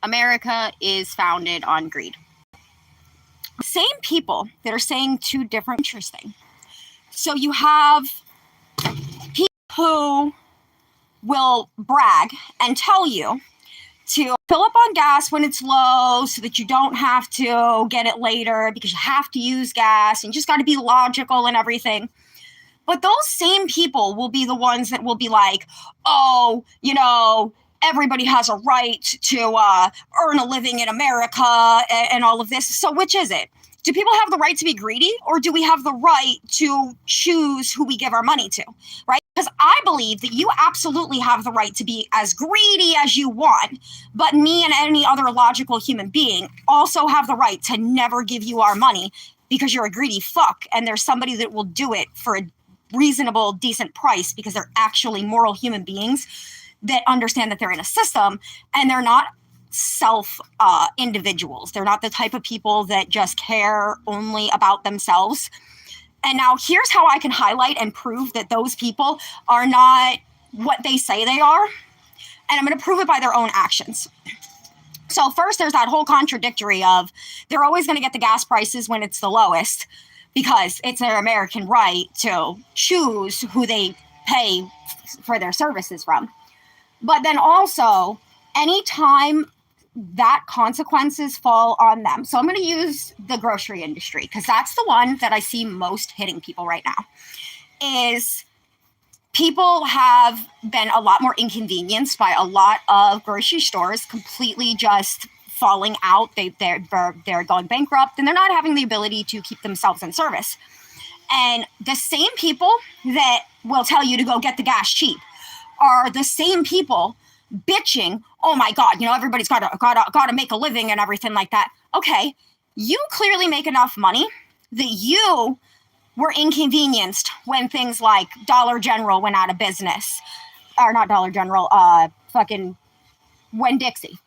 America is founded on greed. Same people that are saying two different interesting. So you have people who will brag and tell you to fill up on gas when it's low so that you don't have to get it later because you have to use gas and you just got to be logical and everything. But those same people will be the ones that will be like, oh, everybody has a right to earn a living in America and all of this. So which is it? Do people have the right to be greedy, or do we have the right to choose who we give our money to, right? Because I believe that you absolutely have the right to be as greedy as you want, but me and any other logical human being also have the right to never give you our money because you're a greedy fuck, and there's somebody that will do it for a reasonable, decent price because they're actually moral human beings that understand that they're in a system and they're not self individuals. They're not the type of people that just care only about themselves. And now here's how I can highlight and prove that those people are not what they say they are. And I'm going to prove it by their own actions. So first, there's that whole contradictory of they're always going to get the gas prices when it's the lowest because it's their American right to choose who they pay for their services from. But then also, anytime that consequences fall on them. So I'm going to use the grocery industry because that's the one that I see most hitting people right now. Is people have been a lot more inconvenienced by a lot of grocery stores completely just falling out. They're going bankrupt and they're not having the ability to keep themselves in service. And the same people that will tell you to go get the gas cheap are the same people bitching, oh my God, everybody's got to make a living and everything like that. Okay, you clearly make enough money that you were inconvenienced when things like Dollar General went out of business. Or not Dollar General, fucking Winn-Dixie.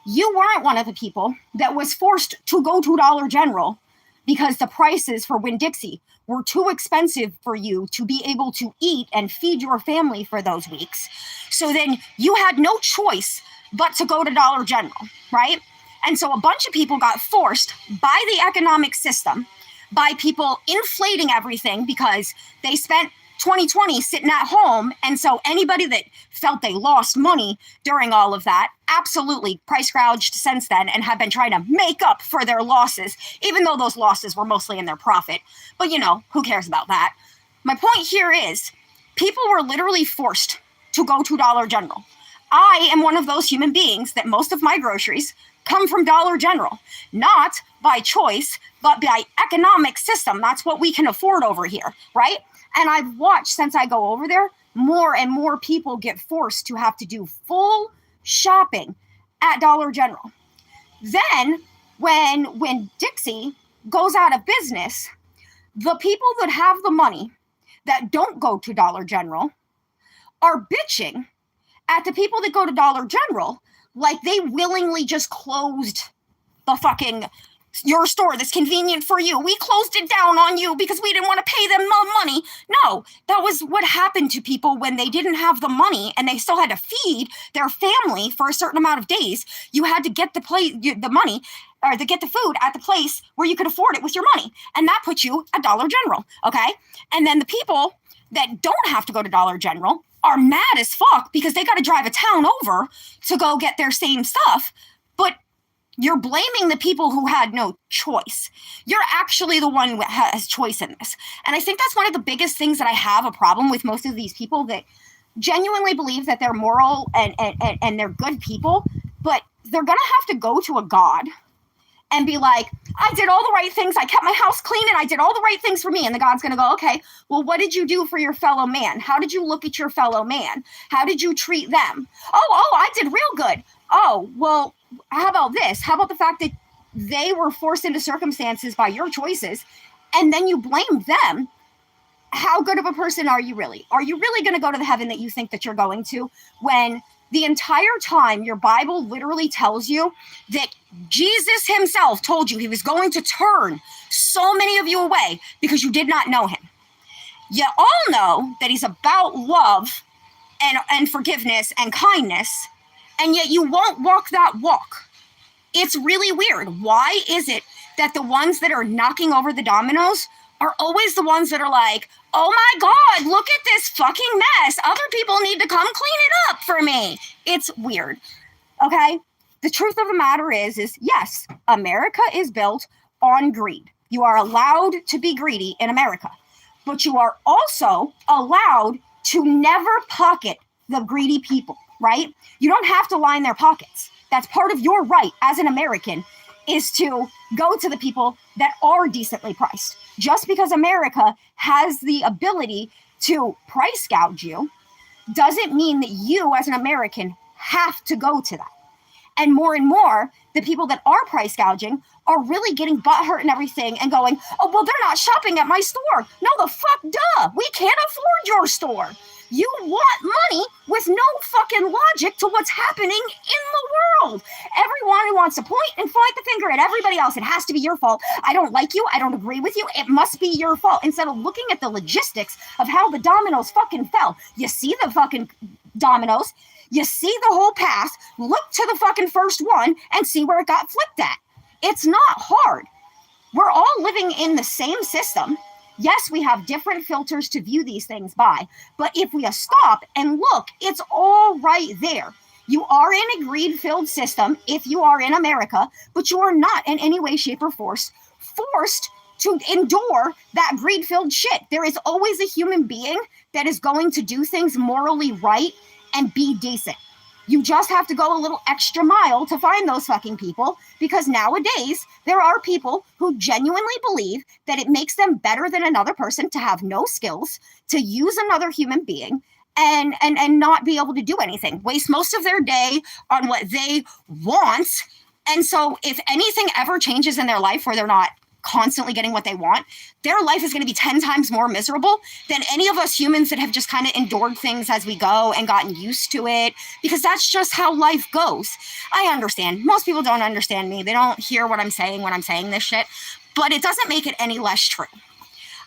You weren't one of the people that was forced to go to Dollar General because the prices for Winn-Dixie were too expensive for you to be able to eat and feed your family for those weeks. So then you had no choice but to go to Dollar General, right? And so a bunch of people got forced by the economic system, by people inflating everything because they spent 2020 sitting at home. And so anybody that felt they lost money during all of that, absolutely price gouged since then and have been trying to make up for their losses, even though those losses were mostly in their profit. But who cares about that? My point here is people were literally forced to go to Dollar General. I am one of those human beings that most of my groceries come from Dollar General, not by choice, but by economic system. That's what we can afford over here, right? And I've watched since I go over there, more and more people get forced to have to do full shopping at Dollar General. Then when Dixie goes out of business, the people that have the money that don't go to Dollar General are bitching at the people that go to Dollar General like they willingly just closed the fucking your store that's convenient for you. We closed it down on you because we didn't want to pay them more money. No, that was what happened to people when they didn't have the money and they still had to feed their family for a certain amount of days. You had to get the money or to get the food at the place where you could afford it with your money. And that puts you at Dollar General, okay? And then the people that don't have to go to Dollar General are mad as fuck because they got to drive a town over to go get their same stuff. But you're blaming the people who had no choice. You're actually the one who has choice in this. And I think that's one of the biggest things that I have a problem with most of these people that genuinely believe that they're moral and they're good people, but they're going to have to go to a God and be like, I did all the right things. I kept my house clean and I did all the right things for me. And the God's going to go, okay, well, what did you do for your fellow man? How did you look at your fellow man? How did you treat them? Oh, I did real good. Oh, well, how about this? How about the fact that they were forced into circumstances by your choices and then you blame them? How good of a person are you really? Are you really going to go to the heaven that you think that you're going to when the entire time your Bible literally tells you that Jesus himself told you he was going to turn so many of you away because you did not know him? You all know that he's about love and forgiveness and kindness, and yet you won't walk that walk. It's really weird. Why is it that the ones that are knocking over the dominoes are always the ones that are like, oh my God, look at this fucking mess. Other people need to come clean it up for me. It's weird. Okay? The truth of the matter is yes, America is built on greed. You are allowed to be greedy in America, but you are also allowed to never pocket the greedy people, right? You don't have to line their pockets. That's part of your right as an American, is to go to the people that are decently priced. Just because America has the ability to price gouge you doesn't mean that you as an American have to go to that. And more, the people that are price gouging are really getting butthurt and everything and going, oh, well, they're not shopping at my store. No, the fuck, duh. We can't afford your store. You want money with no fucking logic to what's happening in the world. Everyone who wants to point and point the finger at everybody else, it has to be your fault. I don't like you. I don't agree with you. It must be your fault. Instead of looking at the logistics of how the dominoes fucking fell. You see the fucking dominoes. You see the whole path. Look to the fucking first one and see where it got flipped at. It's not hard. We're all living in the same system. Yes, we have different filters to view these things by, but if we stop and look, it's all right there. You are in a greed-filled system if you are in America, but you are not in any way, shape, or forced to endure that greed-filled shit. There is always a human being that is going to do things morally right and be decent. You just have to go a little extra mile to find those fucking people, because nowadays there are people who genuinely believe that it makes them better than another person to have no skills, to use another human being and not be able to do anything, waste most of their day on what they want. And so if anything ever changes in their life where they're not constantly getting what they want, their life is going to be 10 times more miserable than any of us humans that have just kind of endured things as we go and gotten used to it, because that's just how life goes. I understand. Most people don't understand me. They don't hear what I'm saying when I'm saying this shit, but it doesn't make it any less true.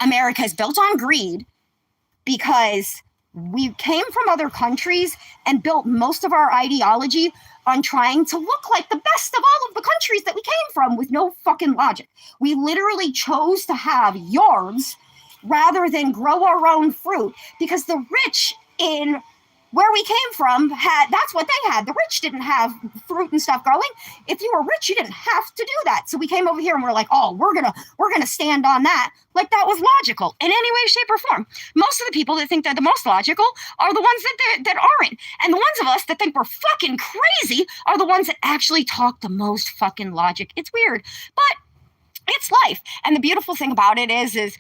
America is built on greed because we came from other countries and built most of our ideology on trying to look like the best of all of the countries that we came from with no fucking logic. We literally chose to have yards rather than grow our own fruit, because the rich in where we came from that's what they had. The rich didn't have fruit and stuff growing. If you were rich, you didn't have to do that. So we came over here and we're like, oh, we're gonna stand on that. Like that was logical in any way, shape, or form. Most of the people that think they're the most logical are the ones that aren't. And the ones of us that think we're fucking crazy are the ones that actually talk the most fucking logic. It's weird, but it's life. And the beautiful thing about it is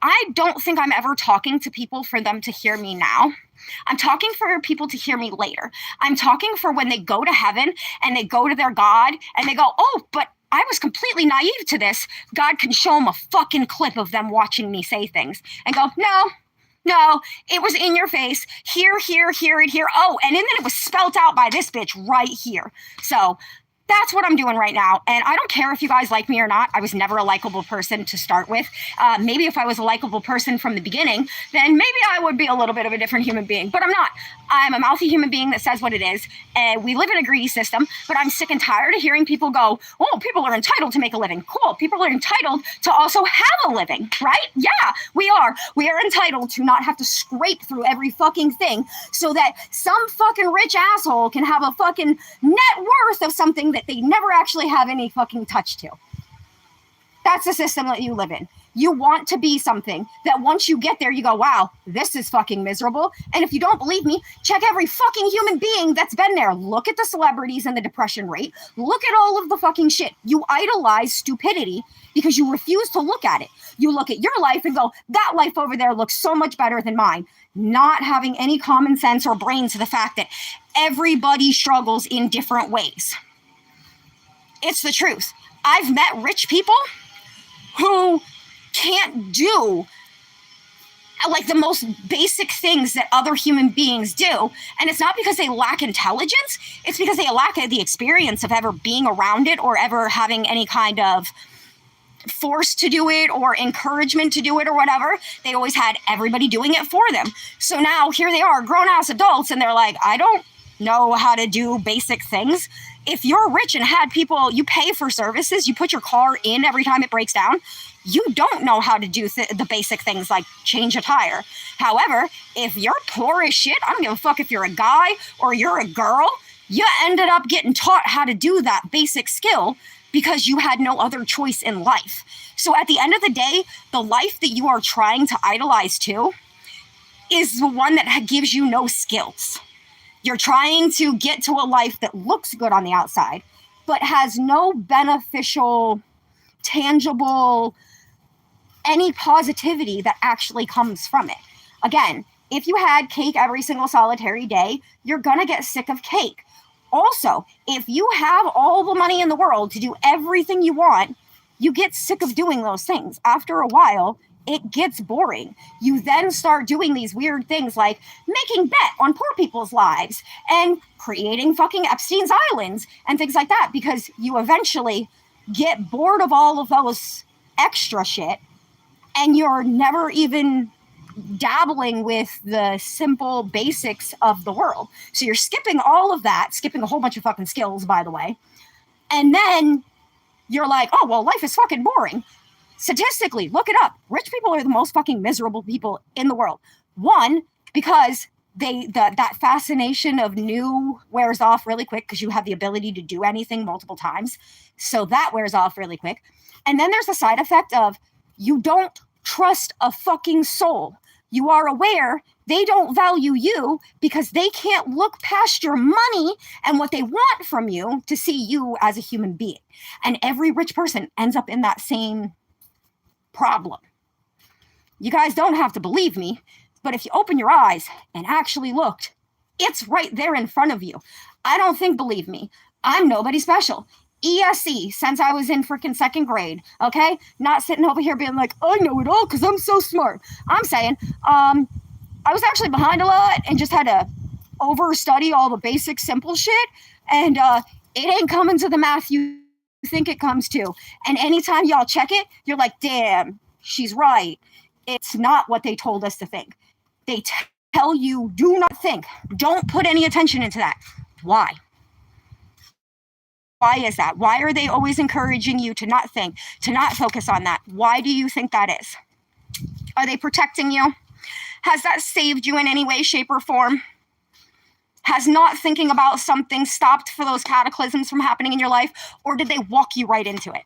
I don't think I'm ever talking to people for them to hear me now. I'm talking for people to hear me later. I'm talking for when they go to heaven and they go to their God and they go, oh, but I was completely naive to this. God can show them a fucking clip of them watching me say things and go, no, it was in your face. Here, and here. Oh, and then it was spelt out by this bitch right here. So that's what I'm doing right now. And I don't care if you guys like me or not. I was never a likable person to start with. Maybe if I was a likable person from the beginning, then maybe I would be a little bit of a different human being. But I'm not. I'm a mouthy human being that says what it is. And we live in a greedy system. But I'm sick and tired of hearing people go, oh, people are entitled to make a living. Cool. People are entitled to also have a living, right? Yeah, we are. We are entitled to not have to scrape through every fucking thing so that some fucking rich asshole can have a fucking net worth of something that they never actually have any fucking touch to. That's the system that you live in. You want to be something that once you get there, you go, wow, this is fucking miserable. And if you don't believe me, check every fucking human being that's been there. Look at the celebrities and the depression rate. Look at all of the fucking shit. You idolize stupidity because you refuse to look at it. You look at your life and go, that life over there looks so much better than mine. Not having any common sense or brain to the fact that everybody struggles in different ways. It's the truth. I've met rich people who can't do like the most basic things that other human beings do. And it's not because they lack intelligence. It's because they lack the experience of ever being around it or ever having any kind of force to do it or encouragement to do it or whatever. They always had everybody doing it for them. So now here they are, grown-ass adults, and they're like, I don't know how to do basic things. If you're rich and had people, you pay for services, you put your car in every time it breaks down, you don't know how to do the basic things like change a tire. However, if you're poor as shit, I don't give a fuck if you're a guy or you're a girl, you ended up getting taught how to do that basic skill because you had no other choice in life. So at the end of the day, the life that you are trying to idolize too is the one that gives you no skills. You're trying to get to a life that looks good on the outside, but has no beneficial, tangible, any positivity that actually comes from it. Again, if you had cake every single solitary day, you're gonna get sick of cake. Also, if you have all the money in the world to do everything you want, you get sick of doing those things. After a while, it gets boring. You then start doing these weird things like making bet on poor people's lives and creating fucking Epstein's Islands and things like that, because you eventually get bored of all of those extra shit and you're never even dabbling with the simple basics of the world. So you're skipping all of that, skipping a whole bunch of fucking skills, by the way. And then you're like, oh, well, life is fucking boring. Statistically, look it up. Rich people are the most fucking miserable people in the world. One, because that fascination of new wears off really quick because you have the ability to do anything multiple times. So that wears off really quick. And then there's the side effect of you don't trust a fucking soul. You are aware they don't value you because they can't look past your money and what they want from you to see you as a human being. And every rich person ends up in that same problem. You guys don't have to believe me, but if you open your eyes and actually looked, it's right there in front of you. I don't think, believe me, I'm nobody special. ESE since I was in freaking second grade, okay? Not sitting over here being like, I know it all because I'm so smart. I'm saying, I was actually behind a lot and just had to overstudy all the basic simple shit, and it ain't coming to the math you think it comes to. And anytime y'all check it, you're like, damn, she's right. It's not what they told us to think. They tell you, do not think. Don't put any attention into that. Why? Why is that? Why are they always encouraging you to not think, to not focus on that? Why do you think that is? Are they protecting you? Has that saved you in any way, shape, or form? Has not thinking about something stopped for those cataclysms from happening in your life? Or did they walk you right into it?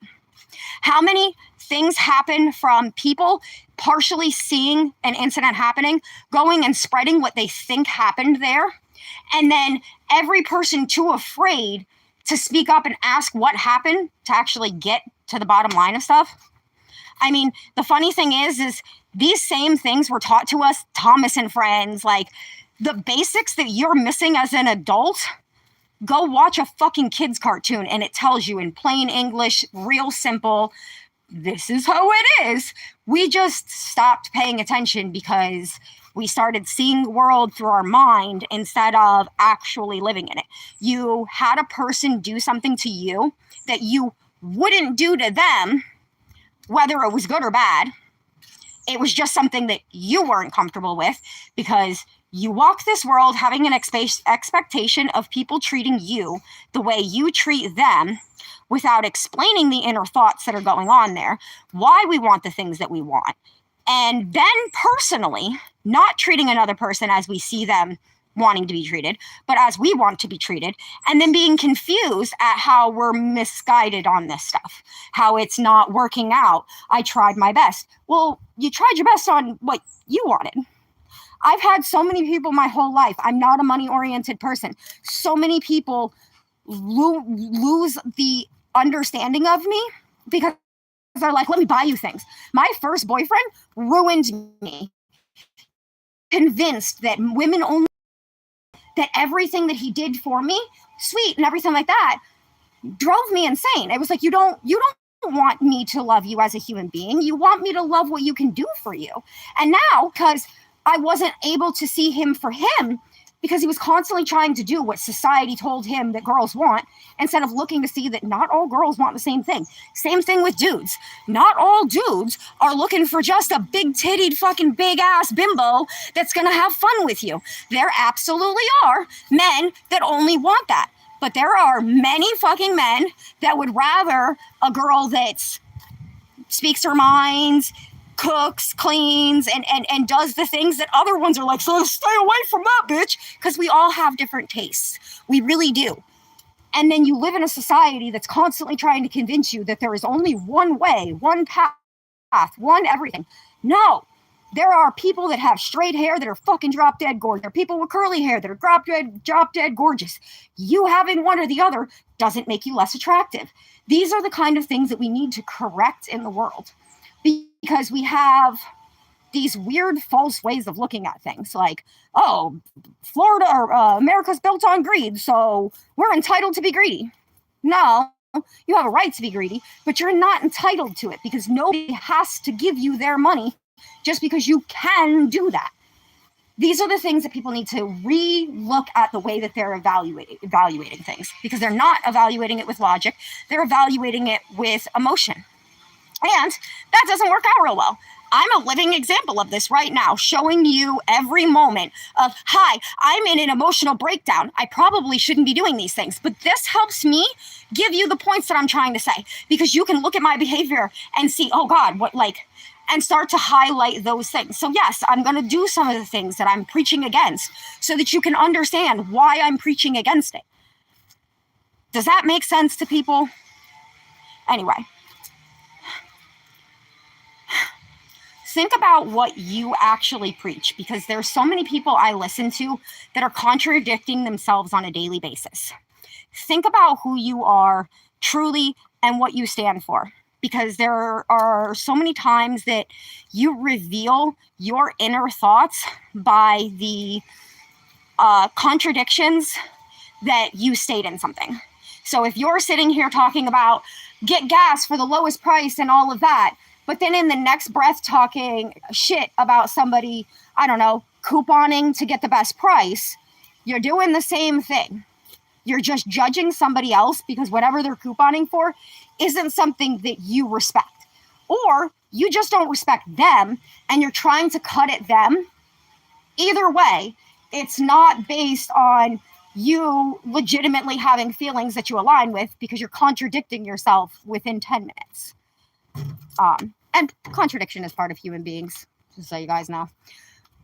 How many things happen from people partially seeing an incident happening, going and spreading what they think happened there, and then every person too afraid to speak up and ask what happened to actually get to the bottom line of stuff? I mean, the funny thing is these same things were taught to us, Thomas and Friends, like the basics that you're missing as an adult. Go watch a fucking kids cartoon and it tells you in plain English, real simple, this is how it is. We just stopped paying attention because we started seeing the world through our mind instead of actually living in it. You had a person do something to you that you wouldn't do to them, whether it was good or bad. It was just something that you weren't comfortable with because you walk this world having an expectation of people treating you the way you treat them without explaining the inner thoughts that are going on there, why we want the things that we want. And then personally, not treating another person as we see them wanting to be treated, but as we want to be treated, and then being confused at how we're misguided on this stuff, how it's not working out. I tried my best. Well, you tried your best on what you wanted. I've had so many people my whole life. I'm not a money-oriented person. So many people lose the understanding of me because they're like, let me buy you things. My first boyfriend ruined me. Convinced that women only, that everything that he did for me, sweet and everything like that, drove me insane. It was like, you don't want me to love you as a human being. You want me to love what you can do for you. And now, because I wasn't able to see him for him, because he was constantly trying to do what society told him that girls want, instead of looking to see that not all girls want the same thing. Same thing with dudes. Not all dudes are looking for just a big-tittied fucking big-ass bimbo that's going to have fun with you. There absolutely are men that only want that. But there are many fucking men that would rather a girl that speaks her mind, cooks, cleans, and does the things that other ones are like, so stay away from that bitch. Because we all have different tastes. We really do. And then you live in a society that's constantly trying to convince you that there is only one way, one path, one everything. No. There are people that have straight hair that are fucking drop dead gorgeous. There are people with curly hair that are drop dead gorgeous. You having one or the other doesn't make you less attractive. These are the kind of things that we need to correct in the world, because we have these weird false ways of looking at things, like, oh, Florida or America's built on greed, so we're entitled to be greedy. No, you have a right to be greedy, but you're not entitled to it, because nobody has to give you their money just because you can do that. These are the things that people need to re-look at the way that they're evaluating things, because they're not evaluating it with logic. They're evaluating it with emotion. And that doesn't work out real well. I'm a living example of this right now, showing you every moment of, hi, I'm in an emotional breakdown. I probably shouldn't be doing these things, but this helps me give you the points that I'm trying to say, because you can look at my behavior and see, oh God, what, like, and start to highlight those things. So yes, I'm going to do some of the things that I'm preaching against so that you can understand why I'm preaching against it. Does that make sense to people? Anyway, think about what you actually preach, because there's so many people I listen to that are contradicting themselves on a daily basis. Think about who you are truly and what you stand for, because there are so many times that you reveal your inner thoughts by the contradictions that you state in something. So if you're sitting here talking about get gas for the lowest price and all of that, but then in the next breath talking shit about somebody, I don't know, couponing to get the best price, you're doing the same thing. You're just judging somebody else because whatever they're couponing for isn't something that you respect. Or you just don't respect them and you're trying to cut at them. Either way, it's not based on you legitimately having feelings that you align with, because you're contradicting yourself within 10 minutes. And contradiction is part of human beings, just so you guys know.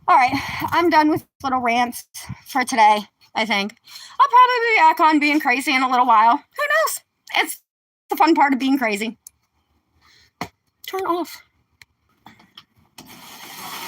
All right, I'm done with little rants for today, I think. I'll probably be back on being crazy in a little while. Who knows? It's the fun part of being crazy. Turn off.